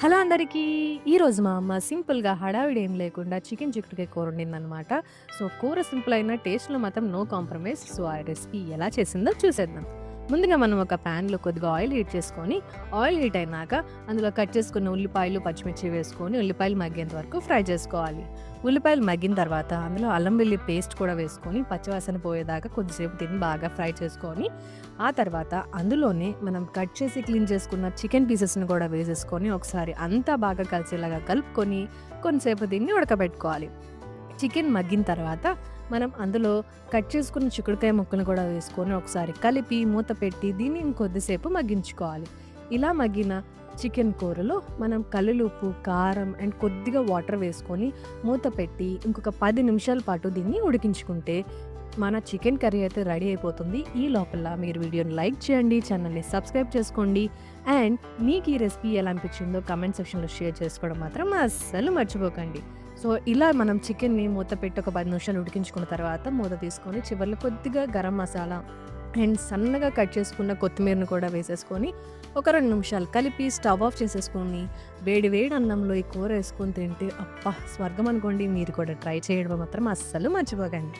Hello అందరికీ! ఈరోజు మా అమ్మ సింపుల్‌గా హడావిడి ఏం లేకుండా చికెన్ చిక్కుడుకాయ కూర వండిందనమాట. సో, కూర సింపుల్ అయినా టేస్ట్‌లో మాత్రం నో కాంప్రమైజ్. సో, ఆ రెసిపీ ఎలా చేసిందో చూసేద్దాం. ముందుగా మనం ఒక ప్యాన్‌లో కొద్దిగా ఆయిల్ హీట్ చేసుకొని, ఆయిల్ హీట్ అయినాక అందులో కట్ చేసుకున్న ఉల్లిపాయలు, పచ్చిమిర్చి వేసుకొని ఉల్లిపాయలు మగ్గేంత వరకు ఫ్రై చేసుకోవాలి. ఉల్లిపాయలు మగ్గిన తర్వాత అందులో అల్లం వెల్లి పేస్ట్ కూడా వేసుకొని పచ్చివాసన పోయేదాకా కొద్దిసేపు దీన్ని బాగా ఫ్రై చేసుకొని, ఆ తర్వాత అందులోనే మనం కట్ చేసి క్లీన్ చేసుకున్న చికెన్ పీసెస్‌ని కూడా వేసేసుకొని ఒకసారి అంతా బాగా కలిసేలాగా కలుపుకొని కొంతసేపు దీన్ని ఉడకబెట్టుకోవాలి. చికెన్ మగ్గిన తర్వాత మనం అందులో కట్ చేసుకున్న చిక్కుడుకాయ ముక్కలను కూడా వేసుకొని ఒకసారి కలిపి మూత పెట్టి దీన్ని ఇంకొద్దిసేపు మగ్గించుకోవాలి. ఇలా మగ్గిన చికెన్ కూరలో మనం కల్లులుప్పు, కారం అండ్ కొద్దిగా వాటర్ వేసుకొని మూత పెట్టి ఇంకొక 10 నిమిషాల పాటు దీన్ని ఉడికించుకుంటే మన చికెన్ కర్రీ అయితే రెడీ అయిపోతుంది. ఈ లోపల మీరు వీడియోని లైక్ చేయండి, ఛానల్‌ని సబ్స్క్రైబ్ చేసుకోండి అండ్ మీకు ఈ రెసిపీ ఎలా అనిపించిందో కామెంట్ సెక్షన్‌లో షేర్ చేసుకోవడం మాత్రం అస్సలు మర్చిపోకండి. సో, ఇలా మనం చికెన్‌ని మూత పెట్టి ఒక 10 నిమిషాలు ఉడికించుకున్న తర్వాత మూత తీసుకొని చివర్లో కొద్దిగా గరం మసాలా అండ్ సన్నగా కట్ చేసుకున్న కొత్తిమీరను కూడా వేసేసుకొని ఒక 2 నిమిషాలు కలిపి స్టవ్ ఆఫ్ చేసేసుకొని వేడి వేడి అన్నంలో ఈ కూర ఏసుకొని తింటే అబ్బా! స్వర్గం అనుకోండి. మీరు కూడా ట్రై చేయడం మాత్రం అస్సలు మర్చిపోకండి.